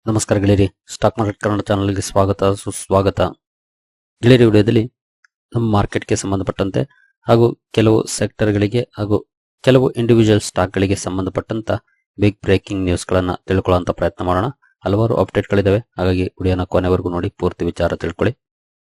ನಮಸ್ಕಾರ ಗೆಳೆಯರಿ, stock market Kannada ಚಾನಲ್ಗೆ ಸ್ವಾಗತ ಸುಸ್ವಾಗತ. ಗೆಳೆಯರಿ, ವಿಡಿಯೋದಲ್ಲಿ ನಮ್ಮ ಮಾರ್ಕೆಟ್ಗೆ ಸಂಬಂಧಪಟ್ಟಂತೆ ಹಾಗೂ ಕೆಲವು ಸೆಕ್ಟರ್ಗಳಿಗೆ ಹಾಗೂ ಕೆಲವು ಇಂಡಿವಿಜುವಲ್ ಸ್ಟಾಕ್ಗಳಿಗೆ ಸಂಬಂಧಪಟ್ಟಂತ ಬಿಗ್ ಬ್ರೇಕಿಂಗ್ ನ್ಯೂಸ್ಗಳನ್ನು ತಿಳ್ಕೊಳ್ಳುವಂತ ಪ್ರಯತ್ನ ಮಾಡೋಣ. ಹಲವಾರು ಅಪ್ಡೇಟ್ಗಳಿದಾವೆ, ಹಾಗಾಗಿ ವಿಡಿಯೋನ ಕೊನೆವರೆಗೂ ನೋಡಿ ಪೂರ್ತಿ ವಿಚಾರ ತಿಳ್ಕೊಳ್ಳಿ.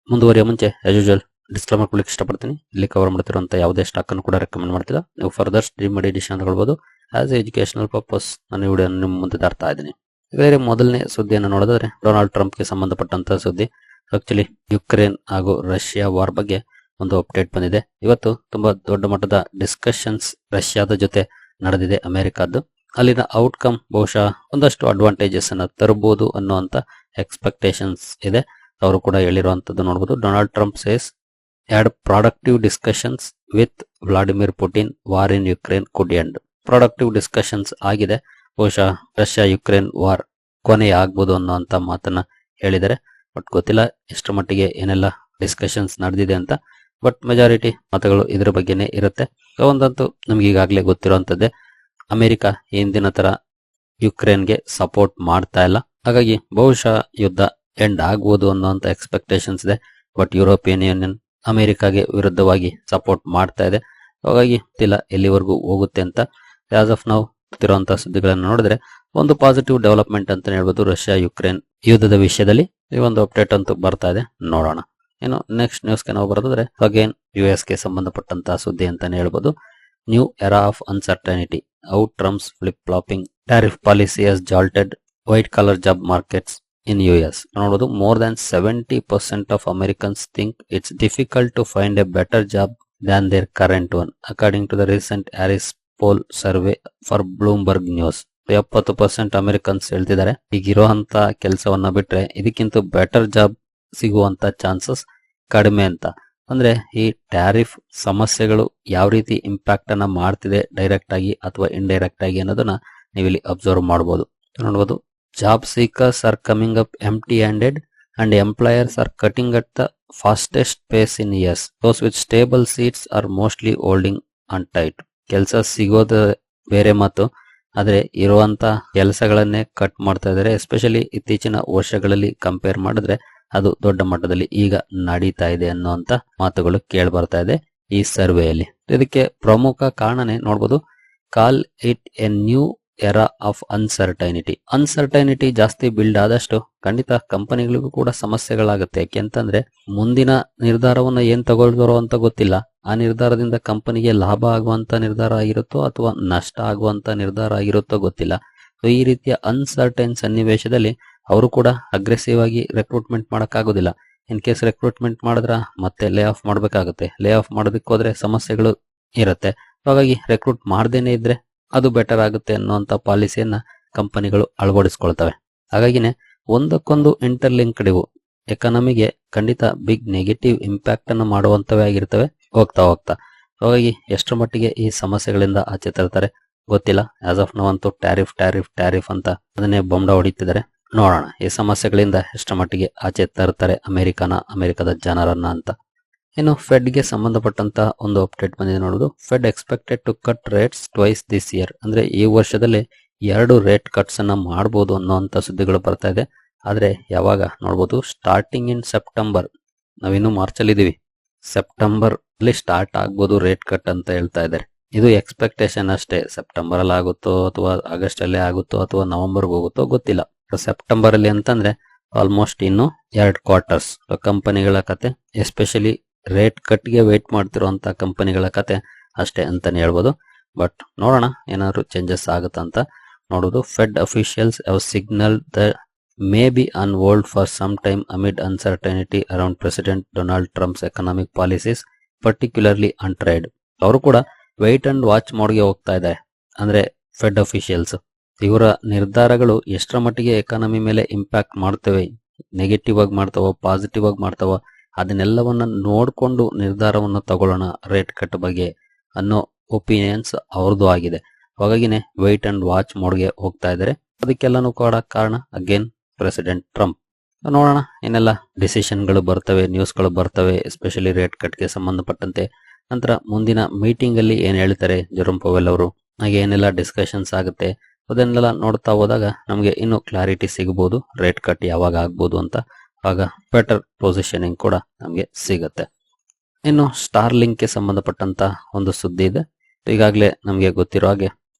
ಮುಂದುವರಿಯ ಮುಂಚೆ ಆಸ್ ಯೂಶುವಲ್ ಡಿಸ್ಕ್ಲೇಮರ್ ಕೊಡ್ಲಿಕ್ಕೆ ಇಷ್ಟಪಡ್ತೀನಿ. ಇಲ್ಲಿ ಕವರ್ ಮಾಡ್ತಿರುವಂಥ ಯಾವುದೇ ಸ್ಟಾಕ್ ಅನ್ನು ಕೂಡ ರೆಕಮೆಂಡ್ ಮಾಡ್ತಿಲ್ಲ. ನೀವು ಫರ್ದರ್ ಸ್ಟ್ರೀಮ್ ಮಾಡಿ ಎಡಿಷನ್ ತಗೊಳ್ಬಹುದು. ಆಸ್ ಎಜುಕೇಶನಲ್ ಪರ್ಪಸ್ ನಾನು ವಿಡಿಯೋ ನಿಮ್ಮ ಮುಂದೆ ತರ್ತಾ ಇದ್ದೀನಿ. ಬೇರೆ ಮೊದಲನೇ ಸುದ್ದಿಯನ್ನು ನೋಡಿದ್ರೆ ಡೊನಾಲ್ಡ್ ಟ್ರಂಪ್ಗೆ ಸಂಬಂಧಪಟ್ಟಂತಹ ಸುದ್ದಿ. ಆಕ್ಚುಲಿ ಯುಕ್ರೇನ್ ಹಾಗೂ ರಷ್ಯಾ ವಾರ್ ಬಗ್ಗೆ ಒಂದು ಅಪ್ಡೇಟ್ ಬಂದಿದೆ. ಇವತ್ತು ತುಂಬಾ ದೊಡ್ಡ ಮಟ್ಟದ ಡಿಸ್ಕಷನ್ಸ್ ರಷ್ಯಾದ ಜೊತೆ ನಡೆದಿದೆ ಅಮೆರಿಕದ್ದು. ಅಲ್ಲಿನ ಔಟ್ಕಮ್ ಬಹುಶಃ ಒಂದಷ್ಟು ಅಡ್ವಾಂಟೇಜಸ್ ಅನ್ನ ತರಬಹುದು ಅನ್ನುವಂತ ಎಕ್ಸ್ಪೆಕ್ಟೇಷನ್ಸ್ ಇದೆ. ಅವರು ಕೂಡ ಹೇಳಿರುವಂತದ್ದು ನೋಡಬಹುದು. Donald Trump says had productive discussions with Vladimir Putin, war in Ukraine could end. Productive discussions ಆಗಿದೆ. ಬಹುಶಃ ರಷ್ಯಾ ಯುಕ್ರೇನ್ ವಾರ್ ಕೊನೆ ಆಗ್ಬೋದು ಅನ್ನೋಂತ ಮಾತನ್ನ ಹೇಳಿದರೆ. ಬಟ್ ಗೊತ್ತಿಲ್ಲ ಎಷ್ಟರ ಮಟ್ಟಿಗೆ ಏನೆಲ್ಲ ಡಿಸ್ಕಷನ್ಸ್ ನಡೆದಿದೆ ಅಂತ. ಬಟ್ ಮೆಜಾರಿಟಿ ಮಾತುಗಳು ಇದ್ರ ಬಗ್ಗೆನೇ ಇರುತ್ತೆ. ಒಂದಂತೂ ನಮ್ಗೆ ಈಗಾಗಲೇ ಗೊತ್ತಿರುವಂತದ್ದೇ, ಅಮೆರಿಕ ಹಿಂದಿನ ತರ ಯುಕ್ರೇನ್ಗೆ ಸಪೋರ್ಟ್ ಮಾಡ್ತಾ ಇಲ್ಲ. ಹಾಗಾಗಿ ಬಹುಶಃ ಯುದ್ಧ ಎಂಡ್ ಆಗ್ಬೋದು ಅನ್ನೋಂತ ಎಕ್ಸ್ಪೆಕ್ಟೇಷನ್ಸ್ ಇದೆ. ಬಟ್ ಯುರೋಪಿಯನ್ ಯೂನಿಯನ್ ಅಮೆರಿಕಾಗೆ ವಿರುದ್ಧವಾಗಿ ಸಪೋರ್ಟ್ ಮಾಡ್ತಾ ಇದೆ. ಹಾಗಾಗಿ ಗೊತ್ತಿಲ್ಲ ಎಲ್ಲಿವರೆಗೂ ಹೋಗುತ್ತೆ ಅಂತ. ಆಸ್ ಆಫ್ ನಾವು ಗೊತ್ತಿರುವಂತಹ ಸುದ್ದಿಗಳನ್ನು ನೋಡಿದ್ರೆ ಒಂದು ಪಾಸಿಟಿವ್ ಡೆವಲಪ್ಮೆಂಟ್ ಅಂತ ಹೇಳ್ಬೋದು ರಷ್ಯಾ ಯುಕ್ರೇನ್ ಯುದ್ಧದ ವಿಷಯದಲ್ಲಿ. ಈ ಒಂದು ಅಪ್ಡೇಟ್ ಅಂತೂ ಬರ್ತಾ ಇದೆ, ನೋಡೋಣ. ಇನ್ನು ನೆಕ್ಸ್ಟ್ ನ್ಯೂಸ್ಗೆ ನಾವು ಬರೋದಾದ್ರೆ ಅಗೇನ್ US ಗೆ ಸಂಬಂಧಪಟ್ಟಂತಹ ಸುದ್ದಿ ಅಂತಾನೆ ಹೇಳ್ಬೋದು. New era of uncertainty, out Trump's flip flopping tariff policy has jolted white collar job markets in US. ನೋಡಬಹುದು, more than 70% of Americans think it's difficult to find a better job than their current one, according to the recent Harris Poll survey for Bloomberg News. 70% Americans ಹೇಳ್ತಿದ್ದಾರೆ ಈಗಿರುವಂತ ಕೆಲಸವನ್ನ ಬಿಟ್ರೆ ಇದಕ್ಕಿಂತ better job ಸಿಗುವಂತ chances ಕಡಿಮೆ ಅಂತ. ಅಂದ್ರೆ ಈ ಟ್ಯಾರಿಫ್ ಸಮಸ್ಯೆಗಳು ಯಾವ ರೀತಿ ಇಂಪ್ಯಾಕ್ಟ್ ಅನ್ನ ಮಾಡ್ತಿದೆ ಡೈರೆಕ್ಟ್ ಆಗಿ ಅಥವಾ ಇಂಡೈರೆಕ್ಟ್ ಆಗಿ ಅನ್ನೋದನ್ನ ನೀವಿಲ್ಲಿ ಅಬ್ಸರ್ವ್ ಮಾಡಬಹುದು. ನೋಡಬಹುದು, job seekers are coming up empty handed and employers are cutting at the fastest pace in years. Those with stable seats are mostly holding on tight. ಕೆಲಸ ಸಿಗೋದು ಬೇರೆ ಮಾತು, ಆದ್ರೆ ಇರುವಂತ ಕೆಲಸಗಳನ್ನೇ ಕಟ್ ಮಾಡ್ತಾ ಇದ್ದಾರೆ. ಎಸ್ಪೆಷಲಿ ಇತ್ತೀಚಿನ ವರ್ಷಗಳಲ್ಲಿ ಕಂಪೇರ್ ಮಾಡಿದ್ರೆ ಅದು ದೊಡ್ಡ ಮಟ್ಟದಲ್ಲಿ ಈಗ ನಡೀತಾ ಇದೆ ಅನ್ನುವಂತ ಮಾತುಗಳು ಕೇಳಿ ಬರ್ತಾ ಇದೆ ಈ ಸರ್ವೆಯಲ್ಲಿ. ಇದಕ್ಕೆ ಪ್ರಮುಖ ಕಾರಣನೇ ನೋಡ್ಬೋದು, call it a new era of uncertainty ಜಾಸ್ತಿ ಬಿಲ್ಡ್ ಆದಷ್ಟು ಖಂಡಿತ ಕಂಪನಿಗಳಿಗೂ ಕೂಡ ಸಮಸ್ಯೆಗಳಾಗುತ್ತೆ. ಯಾಕೆಂತಂದ್ರೆ ಮುಂದಿನ ನಿರ್ಧಾರವನ್ನ ಏನ್ ತಗೊಳ್ತಾರೋ ಅಂತ ಗೊತ್ತಿಲ್ಲ. ಆ ನಿರ್ಧಾರದಿಂದ ಕಂಪನಿಗೆ ಲಾಭ ಆಗುವಂತ ನಿರ್ಧಾರ ಆಗಿರುತ್ತೋ ಅಥವಾ ನಷ್ಟ ಆಗುವಂತ ನಿರ್ಧಾರ ಆಗಿರುತ್ತೋ ಗೊತ್ತಿಲ್ಲ. ಸೊ ಈ ರೀತಿಯ ಅನ್ಸರ್ಟೈನ್ ಸನ್ನಿವೇಶದಲ್ಲಿ ಅವರು ಕೂಡ ಅಗ್ರೆಸಿವ್ ಆಗಿ ರೆಕ್ರೂಟ್ಮೆಂಟ್ ಮಾಡಕ್ಕಾಗೋದಿಲ್ಲ. ಇನ್ ಕೇಸ್ ರೆಕ್ರೂಟ್ಮೆಂಟ್ ಮಾಡಿದ್ರ ಮತ್ತೆ ಲೇ ಆಫ್ ಮಾಡ್ಬೇಕಾಗುತ್ತೆ. ಲೇ ಆಫ್ ಮಾಡೋದಕ್ಕೆ ಹೋದ್ರೆ ಸಮಸ್ಯೆಗಳು ಇರುತ್ತೆ. ಹಾಗಾಗಿ ರೆಕ್ರೂಟ್ ಮಾಡದೇನೆ ಇದ್ರೆ ಅದು ಬೆಟರ್ ಆಗುತ್ತೆ ಅನ್ನುವಂತ ಪಾಲಿಸಿಯನ್ನ ಕಂಪನಿಗಳು ಅಳವಡಿಸ್ಕೊಳ್ತವೆ. ಹಾಗಾಗಿನೇ ಒಂದಕ್ಕೊಂದು ಇಂಟರ್ಲಿಂಕ್ಡ್ ಇವು ಎಕಾನಮಿಗೆ ಖಂಡಿತ ಬಿಗ್ ನೆಗೆಟಿವ್ ಇಂಪ್ಯಾಕ್ಟ್ ಅನ್ನು ಮಾಡುವಂತವೇ ಆಗಿರ್ತವೆ ಹೋಗ್ತಾ ಹೋಗ್ತಾ. ಹಾಗಾಗಿ ಎಷ್ಟರ ಮಟ್ಟಿಗೆ ಈ ಸಮಸ್ಯೆಗಳಿಂದ ಆಚೆ ತರ್ತಾರೆ ಗೊತ್ತಿಲ್ಲ. ಆಸ್ ಆಫ್ ನೌ ಅಂತೂ ಟ್ಯಾರಿಫ್ ಅಂತ ಅದನ್ನೇ ಬೊಂಬ ಹೊಡಿತಿದ್ದಾರೆ. ನೋಡೋಣ ಈ ಸಮಸ್ಯೆಗಳಿಂದ ಎಷ್ಟರ ಮಟ್ಟಿಗೆ ಆಚೆ ತರ್ತಾರೆ ಅಮೆರಿಕದ ಜನರನ್ನ ಅಂತ. ಇನ್ನು ಫೆಡ್ಗೆ ಸಂಬಂಧಪಟ್ಟಂತ ಒಂದು ಅಪ್ಡೇಟ್ ಬಂದಿದೆ ನೋಡೋದು. Fed expected to cut rates twice this year. ಅಂದ್ರೆ ಈ ವರ್ಷದಲ್ಲಿ 2 ರೇಟ್ ಕಟ್ಸ್ ಅನ್ನ ಮಾಡಬಹುದು ಅನ್ನೋಂತ ಸುದ್ದಿಗಳು ಬರ್ತಾ ಇದೆ. ಆದ್ರೆ ಯಾವಾಗ ನೋಡ್ಬೋದು, ಸ್ಟಾರ್ಟಿಂಗ್ ಇನ್ ಸೆಪ್ಟೆಂಬರ್. ನಾವಿನ್ನು ಮಾರ್ಚ್ ಅಲ್ಲಿ ಇದೀವಿ, ಸೆಪ್ಟೆಂಬರ್ ಅಲ್ಲಿ ಸ್ಟಾರ್ಟ್ ಆಗ್ಬೋದು ರೇಟ್ ಕಟ್ ಅಂತ ಹೇಳ್ತಾ ಇದ್ದಾರೆ. ಇದು ಎಕ್ಸ್ಪೆಕ್ಟೇಷನ್ ಅಷ್ಟೇ. ಸೆಪ್ಟೆಂಬರ್ ಅಲ್ಲಿ ಆಗುತ್ತೋ ಅಥವಾ ಆಗಸ್ಟ್ ಅಲ್ಲೇ ಆಗುತ್ತೋ ಅಥವಾ ನವೆಂಬರ್ಗೆ ಹೋಗುತ್ತೋ ಗೊತ್ತಿಲ್ಲ. ಸೆಪ್ಟೆಂಬರ್ ಅಲ್ಲಿ ಅಂತಂದ್ರೆ ಆಲ್ಮೋಸ್ಟ್ ಇನ್ನು 2 ಕ್ವಾರ್ಟರ್ಸ್. ಕಂಪನಿಗಳ ಕತೆ, ಎಸ್ಪೆಷಲಿ ರೇಟ್ ಕಟ್ಗೆ ವೇಟ್ ಮಾಡ್ತಿರುವಂತ ಕಂಪನಿಗಳ ಕತೆ ಅಷ್ಟೇ ಅಂತಾನೆ ಹೇಳ್ಬೋದು. ಬಟ್ ನೋಡೋಣ ಏನಾದ್ರು ಚೇಂಜಸ್ ಆಗುತ್ತಂತ ನೋಡೋದು. Fed officials have signal they may be on hold for some time amid uncertainty around President Donald Trump's economic policies, particularly on trade. ಅವರು ಕೂಡ ವೆಯ್ಟ್ ಅಂಡ್ ವಾಚ್ ಮೋಡ್ಗೆ ಹೋಗ್ತಾ ಇದ್ದಾರೆ. ಅಂದ್ರೆ ಫೆಡ್ ಅಫಿಷಿಯಲ್ಸ್ ಇವರ ನಿರ್ಧಾರಗಳು ಎಷ್ಟರ ಮಟ್ಟಿಗೆ ಎಕಾನಮಿ ಮೇಲೆ ಇಂಪ್ಯಾಕ್ಟ್ ಮಾಡ್ತವೆ, ನೆಗೆಟಿವ್ ಆಗಿ ಮಾಡ್ತಾವ ಪಾಸಿಟಿವ್ ಆಗಿ ಮಾಡ್ತಾವ, ಅದನ್ನೆಲ್ಲವನ್ನ ನೋಡ್ಕೊಂಡು ನಿರ್ಧಾರವನ್ನ ತಗೊಳ್ಳೋಣ ರೇಟ್ ಕಟ್ ಬಗ್ಗೆ ಅನ್ನೋ ಒಪಿನಿಯನ್ಸ್ ಅವ್ರದ್ದು ಆಗಿದೆ. ಹಾಗಾಗಿನೇ ವೆಯ್ಟ್ ಅಂಡ್ ವಾಚ್ ಮೋಡ್ಗೆ ಹೋಗ್ತಾ ಇದ್ದಾರೆ. ಅದಕ್ಕೆಲ್ಲಾನು ಕೂಡ ಕಾರಣ ಅಗೇನ್ ಪ್ರೆಸಿಡೆಂಟ್ ಟ್ರಂಪ್. ನೋಡೋಣ ಏನೆಲ್ಲ ಡಿಸಿಷನ್ಗಳು ಬರ್ತವೆ, ನ್ಯೂಸ್ಗಳು ಬರ್ತವೆ ಎಸ್ಪೆಷಲಿ ರೇಟ್ ಕಟ್ಗೆ ಸಂಬಂಧಪಟ್ಟಂತೆ. ನಂತರ ಮುಂದಿನ ಮೀಟಿಂಗ್ ಅಲ್ಲಿ ಏನ್ ಹೇಳ್ತಾರೆ ಜೆರೋಮ್ ಪವೆಲ್ ಅವರು, ಹಾಗೆ ಏನೆಲ್ಲ ಡಿಸ್ಕಷನ್ಸ್ ಆಗುತ್ತೆ, ಅದನ್ನೆಲ್ಲ ನೋಡ್ತಾ ಹೋದಾಗ ನಮಗೆ ಇನ್ನೂ ಕ್ಲಾರಿಟಿ ಸಿಗಬಹುದು, ರೇಟ್ ಕಟ್ ಯಾವಾಗ ಆಗ್ಬೋದು ಅಂತ. ಆಗ ಬೆಟರ್ ಪೊಸಿಷನಿಂಗ್ ಕೂಡ ನಮಗೆ ಸಿಗುತ್ತೆ. ಇನ್ನು ಸ್ಟಾರ್ ಲಿಂಕ್ಗೆ ಸಂಬಂಧಪಟ್ಟಂತ ಒಂದು ಸುದ್ದಿ ಇದೆ. ಈಗಾಗಲೇ ನಮಗೆ ಗೊತ್ತಿರೋ ಹಾಗೆ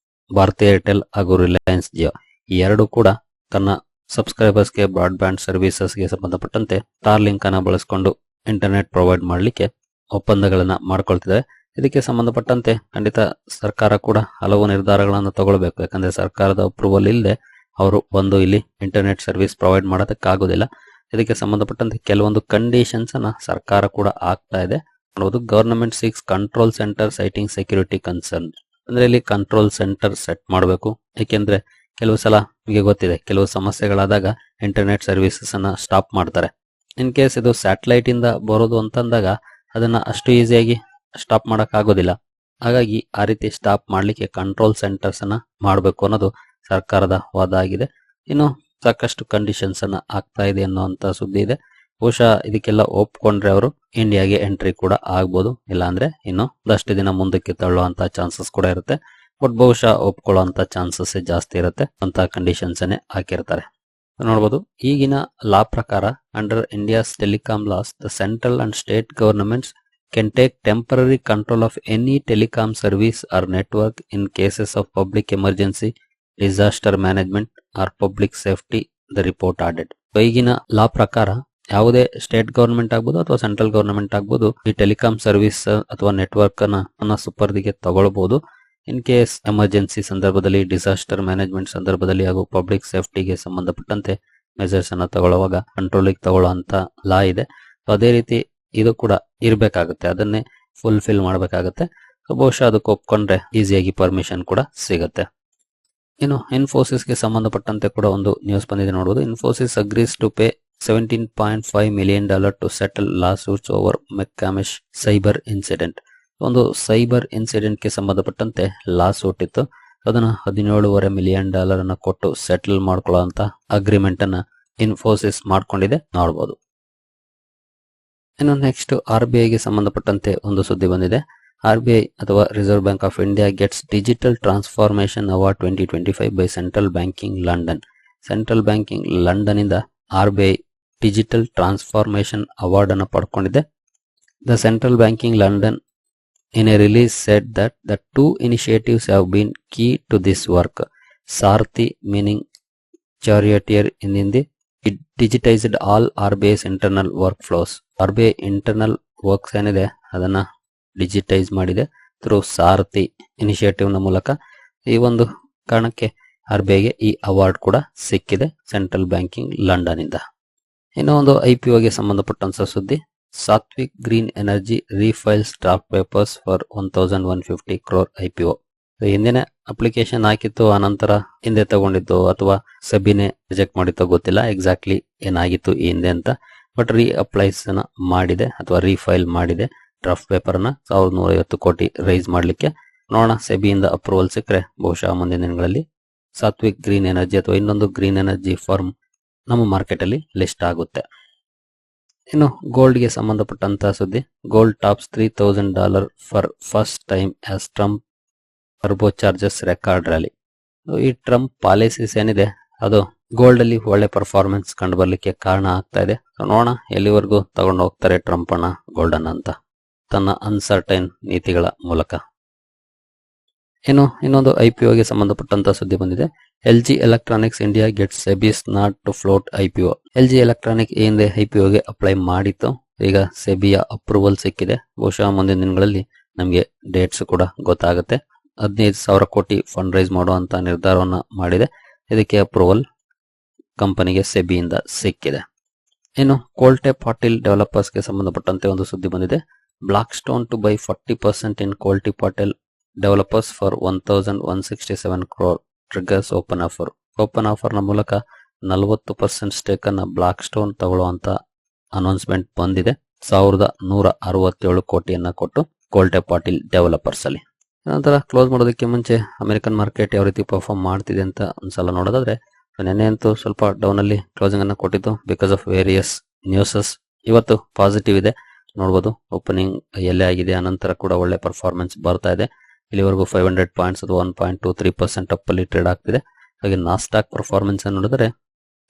ಭಾರತಿ ಏರ್ಟೆಲ್ ಹಾಗೂ ರಿಲಯನ್ಸ್ ಜಿಯೋ ಈ ಎರಡು ಕೂಡ ತನ್ನ ಸಬ್ಸ್ಕ್ರೈಬರ್ಸ್ಗೆ ಬ್ರಾಡ್ಬ್ಯಾಂಡ್ ಸರ್ವಿಸಸ್ಗೆ ಸಂಬಂಧಪಟ್ಟಂತೆ ಸ್ಟಾರ್ ಲಿಂಕ್ ಅನ್ನ ಬಳಸಿಕೊಂಡು ಇಂಟರ್ನೆಟ್ ಪ್ರೊವೈಡ್ ಮಾಡಲಿಕ್ಕೆ ಒಪ್ಪಂದಗಳನ್ನ ಮಾಡ್ಕೊಳ್ತಿದ್ದಾರೆ. ಇದಕ್ಕೆ ಸಂಬಂಧಪಟ್ಟಂತೆ ಖಂಡಿತ ಸರ್ಕಾರ ಕೂಡ ಹಲವು ನಿರ್ಧಾರಗಳನ್ನು ತಗೊಳ್ಬೇಕು. ಯಾಕಂದ್ರೆ ಸರ್ಕಾರದ ಅಪ್ರೂವಲ್ ಇಲ್ಲದೆ ಅವರು ಬಂದು ಇಲ್ಲಿ ಇಂಟರ್ನೆಟ್ ಸರ್ವಿಸ್ ಪ್ರೊವೈಡ್ ಮಾಡೋದಕ್ಕಾಗೋದಿಲ್ಲ. ಇದಕ್ಕೆ ಸಂಬಂಧಪಟ್ಟಂತೆ ಕೆಲವೊಂದು ಕಂಡೀಷನ್ಸ್ ಅನ್ನ ಸರ್ಕಾರ ಕೂಡ ಆಗ್ತಾ ಇದೆ. ನೋಡಬಹುದು, government six control centre citing security concern. ಅಂದ್ರೆ ಇಲ್ಲಿ ಕಂಟ್ರೋಲ್ ಸೆಂಟರ್ ಸೆಟ್ ಮಾಡಬೇಕು. ಏಕೆಂದ್ರೆ ಕೆಲವು ಸಲ ನಿಮಗೆ ಗೊತ್ತಿದೆ, ಕೆಲವು ಸಮಸ್ಯೆಗಳಾದಾಗ ಇಂಟರ್ನೆಟ್ ಸರ್ವಿಸಸ್ ಅನ್ನ ಸ್ಟಾಪ್ ಮಾಡ್ತಾರೆ. ಇನ್ ಕೇಸ್ ಇದು ಸ್ಯಾಟಲೈಟ್ ಇಂದ ಬರೋದು ಅಂತಂದಾಗ ಅದನ್ನ ಅಷ್ಟು ಈಸಿಯಾಗಿ ಸ್ಟಾಪ್ ಮಾಡಕ್ ಆಗೋದಿಲ್ಲ. ಹಾಗಾಗಿ ಆ ರೀತಿ ಸ್ಟಾಪ್ ಮಾಡ್ಲಿಕ್ಕೆ ಕಂಟ್ರೋಲ್ ಸೆಂಟರ್ಸ್ ಅನ್ನ ಮಾಡಬೇಕು ಅನ್ನೋದು ಸರ್ಕಾರದ ವಾದ ಆಗಿದೆ. ಇನ್ನು ಸಾಕಷ್ಟು ಕಂಡೀಷನ್ಸ್ ಅನ್ನ ಆಗ್ತಾ ಇದೆ ಅನ್ನುವಂತ ಸುದ್ದಿ ಇದೆ. ಬಹುಶಃ ಇದಕ್ಕೆಲ್ಲ ಒಪ್ಕೊಂಡ್ರೆ ಅವರು ಇಂಡಿಯಾಗೆ ಎಂಟ್ರಿ ಕೂಡ ಆಗ್ಬೋದು, ಇಲ್ಲಾಂದ್ರೆ ಇನ್ನು ಒಂದಷ್ಟು ದಿನ ಮುಂದಕ್ಕೆ ತಳ್ಳುವಂತ ಚಾನ್ಸಸ್ ಕೂಡ ಇರುತ್ತೆ. ಬಟ್ ಬಹುಶಃ ಒಪ್ಕೊಳ್ಳುವಂತ ಚಾನ್ಸಸ್ ಜಾಸ್ತಿ ಇರುತ್ತೆ ಅಂತ ಕಂಡೀಷನ್ಸ್ ಅನ್ನೇ ಹಾಕಿರ್ತಾರೆ. ನೋಡಬಹುದು, ಈಗಿನ ಲಾ ಪ್ರಕಾರ under India's telecom loss the central and state governments can take temporary control of any telecom service or network in cases of public emergency, disaster management or public safety, the report added. ಈಗಿನ ಲಾ ಪ್ರಕಾರ ಯಾವುದೇ state government ಆಗ್ಬೋದು ಅಥವಾ central government ಆಗ್ಬೋದು ಈ telecom service ಅಥವಾ network ಅನ್ನ ಸುಪರ್ದಿಗೆ ತಗೊಳ್ಬಹುದು. ಇನ್ ಕೇಸ್ ಎಮರ್ಜೆನ್ಸಿ ಸಂದರ್ಭದಲ್ಲಿ, ಡಿಸಾಸ್ಟರ್ ಮ್ಯಾನೇಜ್ಮೆಂಟ್ ಸಂದರ್ಭದಲ್ಲಿ ಹಾಗೂ ಪಬ್ಲಿಕ್ ಸೇಫ್ಟಿಗೆ ಸಂಬಂಧಪಟ್ಟಂತೆ ಮೆಜರ್ಸ್ ಅನ್ನ ತಗೊಳ್ಳುವಾಗ ಕಂಟ್ರೋಲಿಗೆ ತಗೊಳ್ಳುವಂತ ಲಾ ಇದೆ. ಅದೇ ರೀತಿ ಇದು ಕೂಡ ಇರಬೇಕಾಗುತ್ತೆ, ಅದನ್ನೇ ಫುಲ್ಫಿಲ್ ಮಾಡಬೇಕಾಗುತ್ತೆ. ಬಹುಶಃ ಅದಕ್ಕೆ ಒಪ್ಕೊಂಡ್ರೆ ಈಸಿಯಾಗಿ ಪರ್ಮಿಷನ್ ಕೂಡ ಸಿಗುತ್ತೆ. ಇನ್ನು ಇನ್ಫೋಸಿಸ್ಗೆ ಸಂಬಂಧಪಟ್ಟಂತೆ ಕೂಡ ಒಂದು ನ್ಯೂಸ್ ಬಂದಿದೆ ನೋಡಬಹುದು. Infosys agrees to pay $17.5 million to settle lawsuits over McCamish cyber incident. ಒಂದು ಸೈಬರ್ ಇನ್ಸಿಡೆಂಟ್ ಗೆ ಸಂಬಂಧಪಟ್ಟಂತೆ ಲಾಸೂಟ್ ಇತ್ತು. ಅದನ್ನ $17.5 million ಅನ್ನ ಕೊಟ್ಟು ಸೆಟಲ್ ಮಾಡ್ಕೊಳ್ಳುವಂತ ಅಗ್ರಿಮೆಂಟ್ ಅನ್ನ ಇನ್ಫೋಸಿಸ್ ಮಾಡ್ಕೊಂಡಿದೆ ನೋಡಬಹುದು. ಇನ್ನು ನೆಕ್ಸ್ಟ್ RBI ಗೆ ಸಂಬಂಧಪಟ್ಟಂತೆ ಒಂದು ಸುದ್ದಿ ಬಂದಿದೆ. RBI ಅಥವಾ Reserve Bank of India gets digital transformation award 2025 by Central Banking London. Central Banking London ಇಂದ RBI ಡಿಜಿಟಲ್ ಟ್ರಾನ್ಸ್ಫಾರ್ಮೇಶನ್ ಅವಾರ್ಡ್ ಅನ್ನು ಪಡ್ಕೊಂಡಿದೆ. The Central Banking London in a release said that the two initiatives have been key to this work. Sarthi, meaning charioteer in Hindi, it digitized all RBI's internal workflows. RBI internal works ಏನಿದೆ ಅದನ್ನ digitise ಮಾಡಿದೆ through ಸಾರಥಿ initiative ನ ಮೂಲಕ. ಈ ಒಂದು ಕಾರಣಕ್ಕೆ RBI ಗೆ ಈ ಅವಾರ್ಡ್ ಕೂಡ ಸಿಕ್ಕಿದೆ ಸೆಂಟ್ರಲ್ ಬ್ಯಾಂಕಿಂಗ್ ಲಂಡನ್ ಇಂದ. ಇನ್ನೂ ಒಂದು IPO ಗೆ ಸಂಬಂಧಪಟ್ಟಂತ ಸುದ್ದಿ. Satvik green energy refiles draft papers for 1150 crore IPO. ಹಿಂದಿನ ಅಪ್ಲಿಕೇಶನ್ ಹಾಕಿತ್ತು, ಆನಂತರ ಹಿಂದೆ ತಗೊಂಡಿತ್ತು ಅಥವಾ ಸೆಬಿನೇ ರಿಜೆಕ್ಟ್ ಮಾಡಿತ್ತೋ ಗೊತ್ತಿಲ್ಲ ಎಕ್ಸಾಕ್ಟ್ಲಿ ಏನಾಗಿತ್ತು ಈ ಹಿಂದೆ ಅಂತ. ಬಟ್ ರೀ ಅಪ್ಲೈಸ್ ಮಾಡಿದೆ ಅಥವಾ ರೀಫೈಲ್ ಮಾಡಿದೆ ಡ್ರಾಫ್ಟ್ ಪೇಪರ್ ನ 1150 ಕೋಟಿ ರೈಸ್ ಮಾಡ್ಲಿಕ್ಕೆ. ನೋಡೋಣ, ಸೆಬಿಯಿಂದ ಅಪ್ರೂವಲ್ ಸಿಕ್ಕರೆ ಬಹುಶಃ ಮುಂದಿನ ದಿನಗಳಲ್ಲಿ ಸಾತ್ವಿಕ್ ಗ್ರೀನ್ ಎನರ್ಜಿ ಅಥವಾ ಇನ್ನೊಂದು ಗ್ರೀನ್ ಎನರ್ಜಿ ಫರ್ಮ್ ನಮ್ಮ ಮಾರ್ಕೆಟ್ ಅಲ್ಲಿ ಲಿಸ್ಟ್ ಆಗುತ್ತೆ. ಇನ್ನು ಗೋಲ್ಡ್ ಗೆ ಸಂಬಂಧಪಟ್ಟಂತ ಸುದ್ದಿ. Gold tops $3,000 for first time as Trump turbo charges record rally. ಈ ಟ್ರಂಪ್ ಪಾಲಿಸೀಸ್ ಏನಿದೆ ಅದು ಗೋಲ್ಡ್ ಅಲ್ಲಿ ಒಳ್ಳೆ ಪರ್ಫಾರ್ಮೆನ್ಸ್ ಕಂಡು ಬರ್ಲಿಕ್ಕೆ ಕಾರಣ ಆಗ್ತಾ ಇದೆ. ನೋಡೋಣ ಎಲ್ಲಿವರೆಗೂ ತಗೊಂಡು ಹೋಗ್ತಾರೆ ಟ್ರಂಪ್ ಅನ್ನ ಗೋಲ್ಡ್ ಅನ್ನ ಅಂತ ತನ್ನ ಅನ್ಸರ್ಟೈನ್ ನೀತಿಗಳ ಮೂಲಕ. ಇನ್ನು ಇನ್ನೊಂದು IPO ಗೆ ಸಂಬಂಧಪಟ್ಟಂತ ಸುದ್ದಿ ಬಂದಿದೆ. LG Electronics India gets SEBI's nod to float IPO. LG Electronic ಈ ಹಿಂದೆ IPO ಗೆ ಅಪ್ಲೈ ಮಾಡಿತ್ತು, ಈಗ ಸೆಬಿಯ ಅಪ್ರೂವಲ್ ಸಿಕ್ಕಿದೆ. ಬಹುಶಃ ಮುಂದಿನ ದಿನಗಳಲ್ಲಿ ನಮಗೆ ಡೇಟ್ಸ್ ಕೂಡ ಗೊತ್ತಾಗುತ್ತೆ. 15,000 ಕೋಟಿ ಫಂಡ್ ರೈಸ್ ಮಾಡುವಂತ ನಿರ್ಧಾರವನ್ನ ಮಾಡಿದೆ. ಇದಕ್ಕೆ ಅಪ್ರೂವಲ್ ಕಂಪನಿಗೆ ಸೆಬಿಯಿಂದ ಸಿಕ್ಕಿದೆ. ಇನ್ನು ಕೋಲ್ಟೆ ಪಾಟೀಲ್ ಡೆವಲಪರ್ಸ್ ಗೆ ಸಂಬಂಧಪಟ್ಟಂತೆ ಒಂದು ಸುದ್ದಿ ಬಂದಿದೆ. Blackstone to buy 40% in Kolte Patil Developers for 1,167 crore triggers open offer. Open offer ನ ಮೂಲಕ 40% ಸ್ಟೇಕ್ ಅನ್ನ ಬ್ಲಾಕ್ ಸ್ಟೋನ್ ತಗೊಳ್ಳುವಂತ ಅನೌನ್ಸ್ಮೆಂಟ್ ಬಂದಿದೆ. 1,167 ಕೋಟಿಯನ್ನ ಕೊಟ್ಟು ಕೋಲ್ಟೆ ಪಾಟೀಲ್ ಡೆವಲಪರ್ಸ್ ಅಲ್ಲಿ. ನಂತರ ಕ್ಲೋಸ್ ಮಾಡೋದಕ್ಕೆ ಮುಂಚೆ ಅಮೆರಿಕನ್ ಮಾರ್ಕೆಟ್ ಯಾವ ರೀತಿ ಪರ್ಫಾರ್ಮ್ ಮಾಡ್ತಿದೆ ಅಂತ ಒಂದ್ಸಲ ನೋಡೋದಾದ್ರೆ, ನೆನ್ನೆ ಅಂತೂ ಸ್ವಲ್ಪ ಡೌನ್ ಅಲ್ಲಿ ಕ್ಲೋಸಿಂಗ್ ಅನ್ನ ಕೊಟ್ಟಿತ್ತು ಬಿಕಾಸ್ ಆಫ್ ವೇರಿಯಸ್ ನ್ಯೂಸಸ್. ಇವತ್ತು ಪಾಸಿಟಿವ್ ಇದೆ ನೋಡಬಹುದು. ಓಪನಿಂಗ್ ಎಲ್ಲೇ ಆಗಿದೆ, ಅನಂತರ ಕೂಡ ಒಳ್ಳೆ ಪರ್ಫಾರ್ಮೆನ್ಸ್ ಬರ್ತಾ ಇದೆ. ಇಲ್ಲಿವರೆಗೂ 500 ಪಾಯಿಂಟ್ಸ್ ಅಥವಾ 1.23% ಅಪ್ ಅಲ್ಲಿ ಟ್ರೇಡ್ ಆಗ್ತಿದೆ. ಹಾಗೆ ನಾಸ್ಟಾಕ್ ಪರ್ಫಾರ್ಮೆನ್ಸ್ ನೋಡಿದರೆ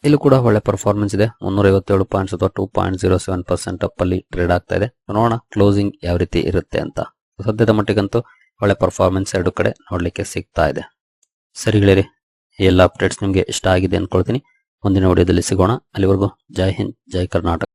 ಇಲ್ಲೂ ಕೂಡ ಒಳ್ಳೆ ಪರ್ಫಾರ್ಮೆನ್ಸ್ ಇದೆ. 357 ಪಾಯಿಂಟ್ಸ್ ಅಥವಾ 2.07% ಅಪ್ ಅಲ್ಲಿ ಟ್ರೇಡ್ ಆಗ್ತಾ ಇದೆ. ನೋಡೋಣ ಕ್ಲೋಸಿಂಗ್ ಯಾವ ರೀತಿ ಇರುತ್ತೆ ಅಂತ. ಸದ್ಯದ ಮಟ್ಟಿಗಂತೂ ಒಳ್ಳೆ ಪರ್ಫಾರ್ಮೆನ್ಸ್ ಎರಡು ಕಡೆ ನೋಡ್ಲಿಕ್ಕೆ ಸಿಗ್ತಾ ಇದೆ. ಸರಿ ಗೆಳೆಯರಿ, ಎಲ್ಲ ಅಪ್ಡೇಟ್ಸ್ ನಿಮಗೆ ಇಷ್ಟ ಆಗಿದೆ ಅನ್ಕೊಳ್ತೀನಿ. ಮುಂದಿನ ವಿಡಿಯೋದಲ್ಲಿ ಸಿಗೋಣ. ಅಲ್ಲಿವರೆಗೂ ಜೈ ಹಿಂದ್, ಜೈ ಕರ್ನಾಟಕ.